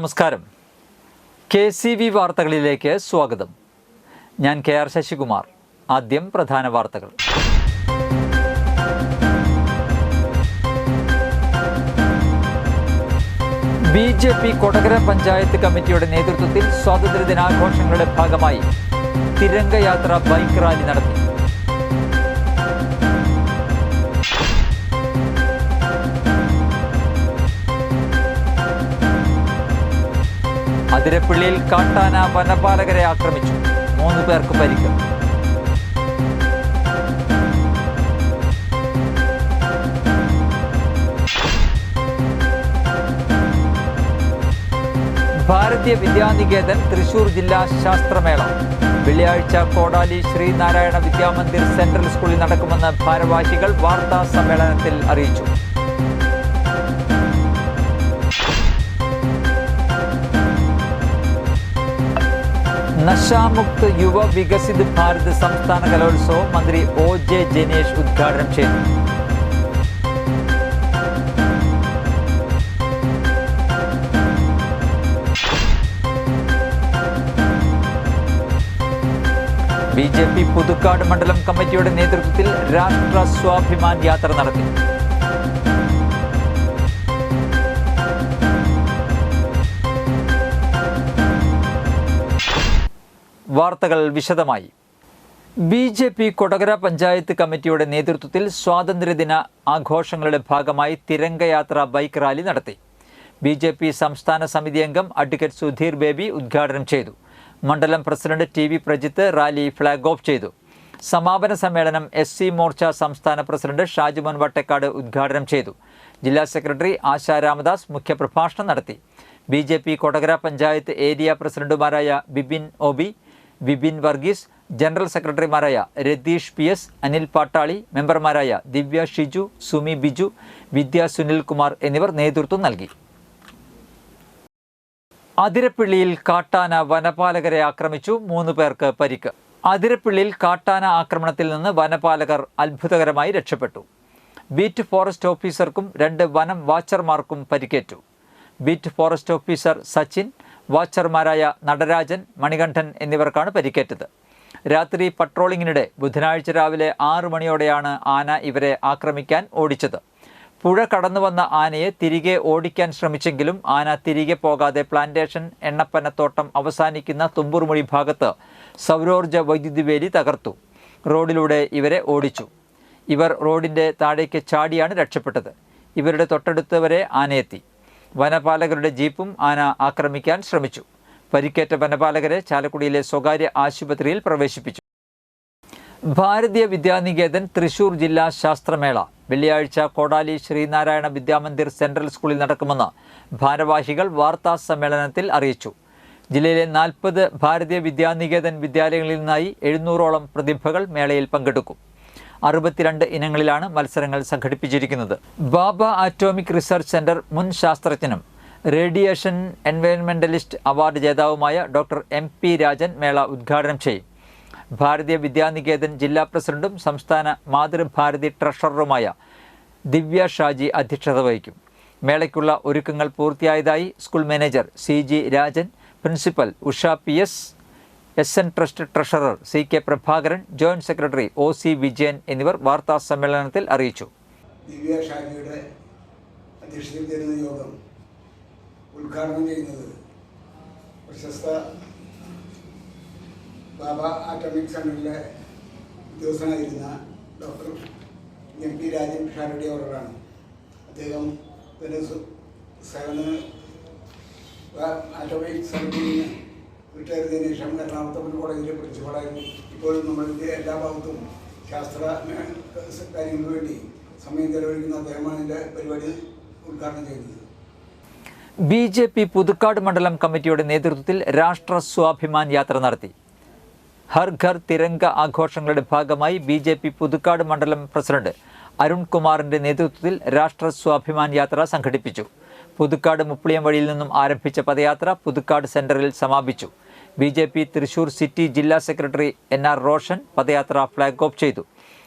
നമസ്കാരം. KCV വാർത്തകളിലേക്ക് സ്വാഗതം. ഞാൻ KR ശശികുമാർ. ആദ്യം പ്രധാന വാർത്തകൾ. BJP കൊടകര പഞ്ചായത്ത് കമ്മിറ്റിയുടെ നേതൃത്വത്തിൽ സ്വാതന്ത്ര്യദിനാഘോഷങ്ങളുടെ ഭാഗമായി തിരംഗയാത്ര ബൈക്ക് റാലി നടത്തി. അതിരപ്പള്ളിയിൽ കാട്ടാന വനപാലകരെ ആക്രമിച്ചു. 3 പേർക്ക് പരിക്ക്. ഭാരതീയ വിദ്യാനികേതൻ തൃശൂർ ജില്ലാ ശാസ്ത്രമേള വെള്ളിയാഴ്ച കോടാലി ശ്രീനാരായണ വിദ്യാമന്ദിർ സെൻട്രൽ സ്കൂളിൽ നടക്കുമെന്ന് ഭാരവാഹികൾ വാർത്താ സമ്മേളനത്തിൽ അറിയിച്ചു. നശാമുക്ത് യുവ വികസിത് ഭാരത് സംസ്ഥാന കലോത്സവം മന്ത്രി OJ ജനേഷ് ഉദ്ഘാടനം ചെയ്തു. BJP പുതുക്കാട് മണ്ഡലം കമ്മിറ്റിയുടെ നേതൃത്വത്തിൽ രാഷ്ട്ര സ്വാഭിമാൻ യാത്ര നടത്തി. വാർത്തകൾ വിശദമായി. BJP കൊടകര പഞ്ചായത്ത് കമ്മിറ്റിയുടെ നേതൃത്വത്തിൽ സ്വാതന്ത്ര്യദിന ആഘോഷങ്ങളുടെ ഭാഗമായി തിരംഗയാത്ര ബൈക്ക് റാലി നടത്തി. BJP സംസ്ഥാന സമിതി അംഗം അഡ്വക്കേറ്റ് സുധീർ ബേബി ഉദ്ഘാടനം ചെയ്തു. മണ്ഡലം president TV Prajith rally flag off ചെയ്തു. സമാപന സമ്മേളനം SC മോർച്ച സംസ്ഥാന പ്രസിഡന്റ് ഷാജുമോൻ വട്ടേക്കാട് ഉദ്ഘാടനം ചെയ്തു. ജില്ലാ സെക്രട്ടറി ആശാ രാമദാസ് മുഖ്യപ്രഭാഷണം നടത്തി. BJP കൊടകര പഞ്ചായത്ത് ഏരിയ പ്രസിഡന്റുമാരായ ബിബിൻ OB, വിപിൻ വർഗീസ്, ജനറൽ സെക്രട്ടറിമാരായ രതീഷ് PS, അനിൽ പാട്ടാളി, മെമ്പർമാരായ ദിവ്യ ഷിജു, സുമി ബിജു, വിദ്യ സുനിൽകുമാർ എന്നിവർ നേതൃത്വം നൽകി. അതിരപ്പള്ളിയിൽ കാട്ടാന വനപാലകരെ ആക്രമിച്ചു. 3 പേർക്ക് പരിക്ക്. അതിരപ്പള്ളിയിൽ കാട്ടാന ആക്രമണത്തിൽ നിന്ന് വനപാലകർ അത്ഭുതകരമായി രക്ഷപ്പെട്ടു. ബീറ്റ് ഫോറസ്റ്റ് ഓഫീസർക്കും 2 വനം വാച്ചർമാർക്കും പരിക്കേറ്റു. ബീറ്റ് ഫോറസ്റ്റ് ഓഫീസർ സച്ചിൻ, വാച്ചർമാരായ നടരാജൻ, മണികണ്ഠൻ എന്നിവർക്കാണ് പരിക്കേറ്റത്. രാത്രി പട്രോളിങ്ങിനിടെ ബുധനാഴ്ച രാവിലെ 6 മണിയോടെയാണ് ആന ഇവരെ ആക്രമിക്കാൻ ഓടിച്ചത്. പുഴ കടന്നുവന്ന ആനയെ തിരികെ ഓടിക്കാൻ ശ്രമിച്ചെങ്കിലും ആന തിരികെ പോകാതെ പ്ലാന്റേഷൻ എണ്ണപ്പനത്തോട്ടം അവസാനിക്കുന്ന തുമ്പൂർമൊഴി ഭാഗത്ത് സൗരോർജ്ജ വൈദ്യുതി വേലി തകർത്തു. റോഡിലൂടെ ഇവരെ ഓടിച്ചു. ഇവർ റോഡിൻ്റെ താഴേക്ക് ചാടിയാണ് രക്ഷപ്പെട്ടത്. ഇവരുടെ തൊട്ടടുത്തവരെ ആനയെത്തി. വനപാലകരുടെ ജീപ്പും ആന ആക്രമിക്കാൻ ശ്രമിച്ചു. പരിക്കേറ്റ വനപാലകരെ ചാലക്കുടിയിലെ സ്വകാര്യ ആശുപത്രിയിൽ പ്രവേശിപ്പിച്ചു. ഭാരതീയ വിദ്യാനികേതൻ തൃശൂർ ജില്ലാ ശാസ്ത്രമേള വെള്ളിയാഴ്ച കോടാലി ശ്രീനാരായണ വിദ്യാമന്ദിർ സെൻട്രൽ സ്കൂളിൽ നടക്കുമെന്ന് ഭാരവാഹികൾ വാർത്താ സമ്മേളനത്തിൽ അറിയിച്ചു. ജില്ലയിലെ 40 ഭാരതീയ വിദ്യാനികേതൻ വിദ്യാലയങ്ങളിൽ നിന്നായി 700ഓളം പ്രതിഭകൾ മേളയിൽ പങ്കെടുക്കും. 62 ഇനങ്ങളിലാണ് മത്സരങ്ങൾ സംഘടിപ്പിച്ചിരിക്കുന്നത്. ബാബ ആറ്റോമിക് റിസർച്ച് സെന്റർ മുൻ ശാസ്ത്രജ്ഞനും റേഡിയേഷൻ എൻവയൺമെന്റലിസ്റ്റ് അവാർഡ് ജേതാവുമായ ഡോക്ടർ MP രാജൻ മേള ഉദ്ഘാടനം ചെയ്യും. ഭാരതീയ വിദ്യാനികേതൻ ജില്ലാ പ്രസിഡന്റും സംസ്ഥാന മാതൃഭാരതി ട്രഷററുമായ ദിവ്യ ഷാജി അധ്യക്ഷത വഹിക്കും. മേളയ്ക്കുള്ള ഒരുക്കങ്ങൾ പൂർത്തിയായതായി school manager CG Rajan, principal Usha PS, SN trust treasurer CK Prabhakaran, joint secretary OC Vijayan എന്നിവർ വാർത്താ സമ്മേളനത്തിൽ അറിയിച്ചു. ദിവ്യ ഷാജിയുടെ അധ്യക്ഷതയിൽ ചേരുന്ന യോഗം ഉദ്ഘാടനം ചെയ്യുന്നത് പ്രശസ്ത ബാബ ആറ്റോമിക് സെന്ററിലെ ഉദ്യോഗസ്ഥനായിരുന്ന ഡോക്ടർ MP രാജൻ ഷാരടി അവരാണ്. അദ്ദേഹം ആറ്റോമിക് സെന്ററിൽ റിട്ടയർഡിന് ശേഷം എറണാകുളത്ത് കോളേജിലെ പ്രിൻസിപ്പളായിരുന്നു. ഇപ്പോഴും നമ്മളുടെ എല്ലാ ഭാഗത്തും ശാസ്ത്ര കാര്യങ്ങൾക്ക് വേണ്ടി സമയം ചെലവഴിക്കുന്ന അദ്ദേഹമാണ് ഇതിൻ്റെ പരിപാടി ഉദ്ഘാടനം ചെയ്യുന്നത്. BJP പുതുക്കാട് മണ്ഡലം കമ്മിറ്റിയുടെ നേതൃത്വത്തിൽ രാഷ്ട്ര സ്വാഭിമാൻ യാത്ര നടത്തി. ഹർ ഘർ തിരംഗ ആഘോഷങ്ങളുടെ ഭാഗമായി BJP പുതുക്കാട് മണ്ഡലം പ്രസിഡന്റ് അരുൺ കുമാറിന്റെ നേതൃത്വത്തിൽ രാഷ്ട്ര സ്വാഭിമാൻ യാത്ര സംഘടിപ്പിച്ചു. പുതുക്കാട് മുപ്പിളിയം വഴിയിൽ നിന്നും ആരംഭിച്ച പദയാത്ര പുതുക്കാട് സെന്ററിൽ സമാപിച്ചു. BJP തൃശൂർ സിറ്റി ജില്ലാ സെക്രട്ടറി NR റോഷൻ പദയാത്ര ഫ്ലാഗ് ഓഫ് ചെയ്തു.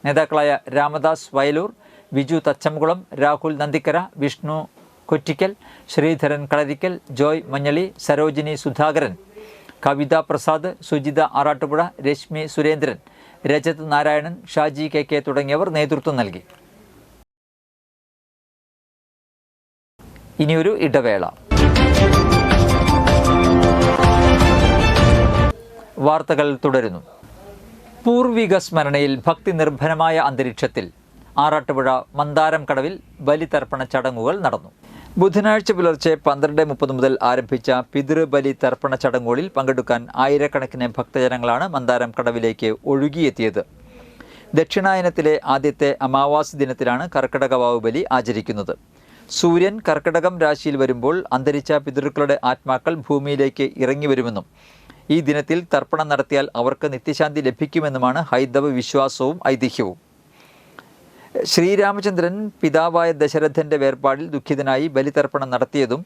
നേതാക്കളായ രാമദാസ് വയലൂർ, വിജു തച്ചംകുളം, രാഹുൽ നന്ദിക്കര, വിഷ്ണു കൊറ്റിക്കൽ, ശ്രീധരൻ കളരിക്കൽ, ജോയ് മഞ്ഞളി, സരോജിനി സുധാകരൻ, കവിത പ്രസാദ്, സുജിത ആറാട്ടുപുഴ, രശ്മി സുരേന്ദ്രൻ, രജത് നാരായണൻ, ഷാജി കെ തുടങ്ങിയവർ നേതൃത്വം നൽകി. ഇനിയൊരു ഇടവേള. വാർത്തകൾ തുടരുന്നു. പൂർവിക സ്മരണയിൽ ഭക്തി നിർഭരമായ അന്തരീക്ഷത്തിൽ ആറാട്ടുപുഴ മന്ദാരം കടവിൽ ബലിതർപ്പണ ചടങ്ങുകൾ നടന്നു. ബുധനാഴ്ച പുലർച്ചെ 12:30 മുതൽ ആരംഭിച്ച പിതൃബലി തർപ്പണ ചടങ്ങുകളിൽ പങ്കെടുക്കാൻ ആയിരക്കണക്കിന് ഭക്തജനങ്ങളാണ് മന്ദാരം കടവിലേക്ക് ഒഴുകിയെത്തിയത്. ദക്ഷിണായനത്തിലെ ആദ്യത്തെ അമാവാസി ദിനത്തിലാണ് കർക്കിടകവാവ് ബലി ആചരിക്കുന്നത്. സൂര്യൻ കർക്കിടകം രാശിയിൽ വരുമ്പോൾ അന്തരിച്ച പിതൃക്കളുടെ ആത്മാക്കൾ ഭൂമിയിലേക്ക് ഇറങ്ങി വരുമെന്നും ഈ ദിനത്തിൽ തർപ്പണം നടത്തിയാൽ അവർക്ക് നിത്യശാന്തി ലഭിക്കുമെന്നുമാണ് ഹൈന്ദവ വിശ്വാസവും ഐതിഹ്യവും. ശ്രീരാമചന്ദ്രൻ പിതാവായ ദശരഥൻ്റെ വേർപാടിൽ ദുഃഖിതനായി ബലിതർപ്പണം നടത്തിയതും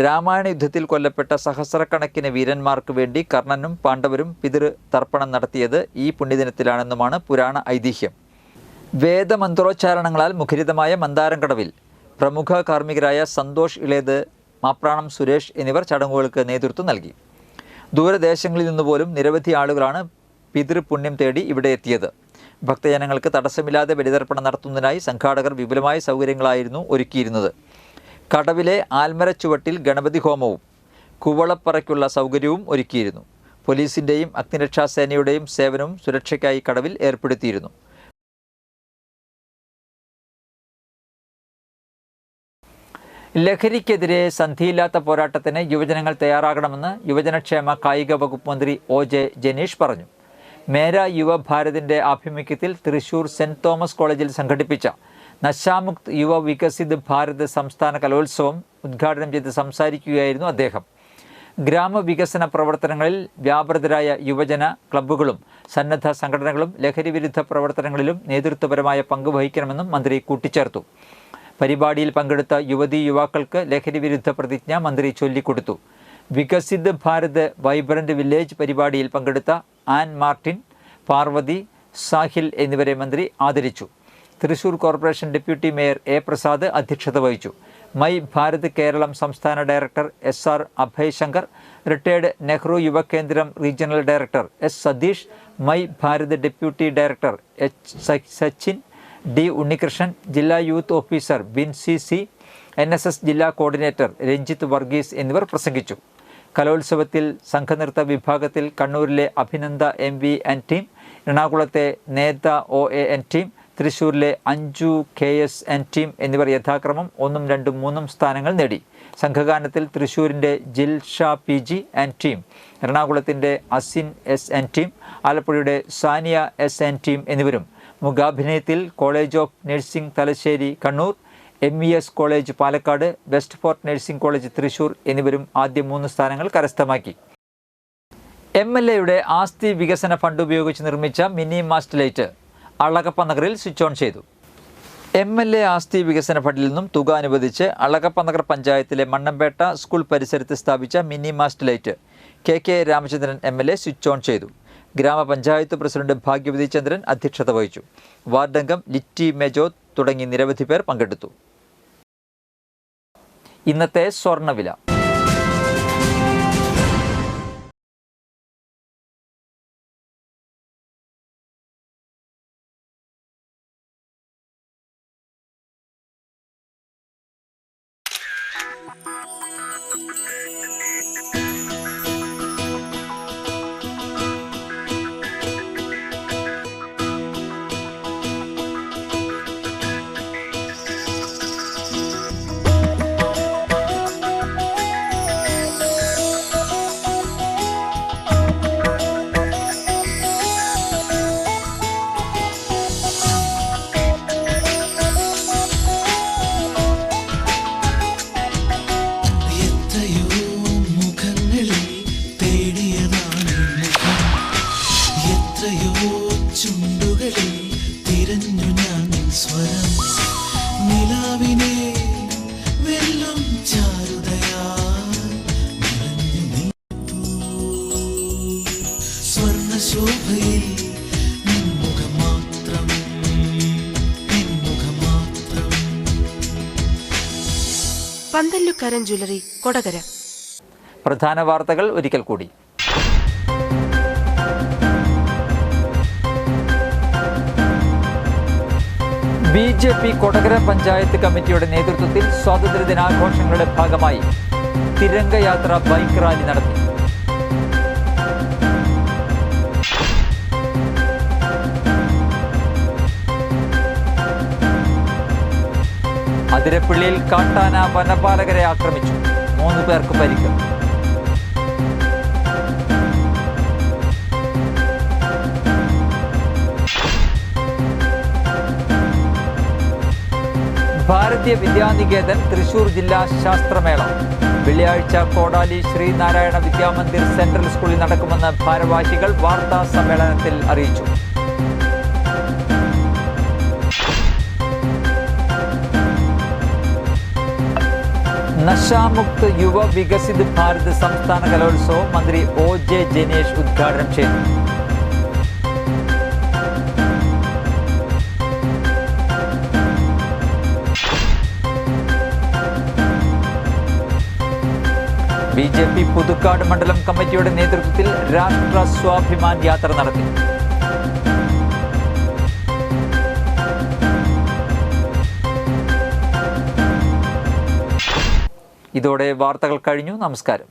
രാമായണ യുദ്ധത്തിൽ കൊല്ലപ്പെട്ട സഹസ്രക്കണക്കിന് വീരന്മാർക്ക് വേണ്ടി കർണനും പാണ്ഡവരും പിതൃതർപ്പണം നടത്തിയത് ഈ പുണ്യദിനത്തിലാണെന്നുമാണ് പുരാണ ഐതിഹ്യം. വേദമന്ത്രോച്ചാരണങ്ങളാൽ മുഖരിതമായ മന്ദാരം കടവിൽ പ്രമുഖ കാർമ്മികരായ സന്തോഷ് ഇളയത്, മാപ്രാണം സുരേഷ് എന്നിവർ ചടങ്ങുകൾക്ക് നേതൃത്വം നൽകി. ദൂരദേശങ്ങളിൽ നിന്നുപോലും നിരവധി ആളുകളാണ് പിതൃപുണ്യം തേടി ഇവിടെ എത്തിയത്. ഭക്തജനങ്ങൾക്ക് തടസ്സമില്ലാതെ ബലിതർപ്പണം നടത്തുന്നതിനായി സംഘാടകർ വിപുലമായ സൗകര്യങ്ങളായിരുന്നു ഒരുക്കിയിരുന്നത്. കടവിലെ ആൽമര ചുവട്ടിൽ ഗണപതി ഹോമവും കുവളപ്പറയ്ക്കുള്ള സൗകര്യവും ഒരുക്കിയിരുന്നു. പോലീസിൻ്റെയും അഗ്നിരക്ഷാസേനയുടെയും സേവനവും സുരക്ഷയ്ക്കായി കടവിൽ ഏർപ്പെടുത്തിയിരുന്നു. ലഹരിക്കെതിരെ സന്ധിയില്ലാത്ത പോരാട്ടത്തിന് യുവജനങ്ങൾ തയ്യാറാകണമെന്ന് യുവജനക്ഷേമ കായിക വകുപ്പ് മന്ത്രി OJ ജനീഷ് പറഞ്ഞു. മേര യുവഭാരതിൻ്റെ ആഭിമുഖ്യത്തിൽ തൃശൂർ സെൻറ് തോമസ് കോളേജിൽ സംഘടിപ്പിച്ച നശാമുക്ത് യുവ വികസിത് ഭാരത് സംസ്ഥാന കലോത്സവം ഉദ്ഘാടനം ചെയ്ത് സംസാരിക്കുകയായിരുന്നു അദ്ദേഹം. ഗ്രാമവികസന പ്രവർത്തനങ്ങളിൽ വ്യാപൃതരായ യുവജന ക്ലബ്ബുകളും സന്നദ്ധ സംഘടനകളും ലഹരിവിരുദ്ധ പ്രവർത്തനങ്ങളിലും നേതൃത്വപരമായ പങ്ക് വഹിക്കണമെന്നും മന്ത്രി കൂട്ടിച്ചേർത്തു. പരിപാടിയിൽ പങ്കെടുത്ത യുവതീ യുവാക്കൾക്ക് ലഹരിവിരുദ്ധ പ്രതിജ്ഞ മന്ത്രി ചൊല്ലിക്കൊടുത്തു. വികസിത് ഭാരത് വൈബ്രന്റ് വില്ലേജ് പരിപാടിയിൽ പങ്കെടുത്ത ആൻ മാർട്ടിൻ, പാർവതി, സാഹിൽ എന്നിവരെ മന്ത്രി ആദരിച്ചു. Thrissur corporation deputy mayor A. Prasad അധ്യക്ഷത വഹിച്ചു. മൈ ഭാരത് കേരളം സംസ്ഥാന director SR Abhay Shankar, retired Nehru യുവകേന്ദ്രം regional director S. Satheesh, my Bharat deputy director H. Sachin, D. Unnikrishnan, ജില്ലാ youth officer Binsi C, NSS ജില്ലാ കോർഡിനേറ്റർ രഞ്ജിത്ത് വർഗീസ് എന്നിവർ പ്രസംഗിച്ചു. കലോത്സവത്തിൽ സംഘനൃത്ത വിഭാഗത്തിൽ കണ്ണൂരിലെ അഭിനന്ദ MV ആൻഡ് ടീം, എറണാകുളത്തെ നേത OA ആൻഡ് ടീം, തൃശ്ശൂരിലെ അഞ്ജു KS ആൻഡ് ടീം എന്നിവർ യഥാക്രമം 1, 2, 3 സ്ഥാനങ്ങൾ നേടി. സംഘഗാനത്തിൽ തൃശ്ശൂരിൻ്റെ ജിൽഷ PG ആൻഡ് ടീം, എറണാകുളത്തിൻ്റെ അസിൻ S ആൻഡ് ടീം, ആലപ്പുഴയുടെ സാനിയ S ആൻഡ് ടീം എന്നിവരും, മുഖാഭിനയത്തിൽ college of nursing Thalassery Kannur, MES college Palakkad, west fort nursing college Thrissur എന്നിവരും ആദ്യ 3 സ്ഥാനങ്ങൾ കരസ്ഥമാക്കി. MLAയുടെ ആസ്തി വികസന ഫണ്ട് ഉപയോഗിച്ച് നിർമ്മിച്ച മിനി മാസ്റ്റ് ലൈറ്റ് അളഗപ്പ നഗറിൽ സ്വിച്ച് ഓൺ ചെയ്തു. MLA ആസ്തി വികസന ഫണ്ടിൽ നിന്നും തുക അനുവദിച്ച് അളഗപ്പ നഗർ പഞ്ചായത്തിലെ മണ്ണമ്പേട്ട സ്കൂൾ പരിസരത്ത് സ്ഥാപിച്ച mini mast light KK Ramachandran MLA switch on ചെയ്തു. ഗ്രാമപഞ്ചായത്ത് പ്രസിഡന്റ് ഭാഗ്യവതി ചന്ദ്രൻ അധ്യക്ഷത വഹിച്ചു. വാർഡംഗം ലിറ്റി മെജോ തുടങ്ങി നിരവധി പേർ പങ്കെടുത്തു. ഇന്നത്തെ സ്വർണ്ണവില. പന്തല്ലുക്കാരൻ ജ്വല്ലറി, കൊടകര. പ്രധാന വാർത്തകൾ ഒരിക്കൽ കൂടി. BJP കൊടകര പഞ്ചായത്ത് കമ്മിറ്റിയുടെ നേതൃത്വത്തിൽ സ്വാതന്ത്ര്യദിനാഘോഷങ്ങളുടെ ഭാഗമായി തിരംഗയാത്ര ബൈക്ക് റാലി നടത്തി. അതിരപ്പള്ളിയിൽ കാട്ടാന വനപാലകരെ ആക്രമിച്ചു. 3 പേർക്ക് പരിക്ക്. ഭാരതീയ വിദ്യാനികേതൻ തൃശൂർ ജില്ലാ ശാസ്ത്രമേള വെള്ളിയാഴ്ച കോടാലി ശ്രീനാരായണ വിദ്യാമന്ദിർ സെൻട്രൽ സ്കൂളിൽ നടക്കുമെന്ന് ഭാരവാഹികൾ വാർത്താ സമ്മേളനത്തിൽ അറിയിച്ചു. നശാമുക്ത് യുവ വികസിത് ഭാരത് സംസ്ഥാന കലോത്സവം മന്ത്രി OJ ജനേഷ് ഉദ്ഘാടനം ചെയ്തു. BJP പുതുക്കാട് മണ്ഡലം കമ്മിറ്റിയുടെ നേതൃത്വത്തിൽ രാഷ്ട്ര സ്വാഭിമാൻ യാത്ര നടത്തി. ഇതോടെ വാർത്തകൾ കഴിഞ്ഞു. നമസ്കാരം.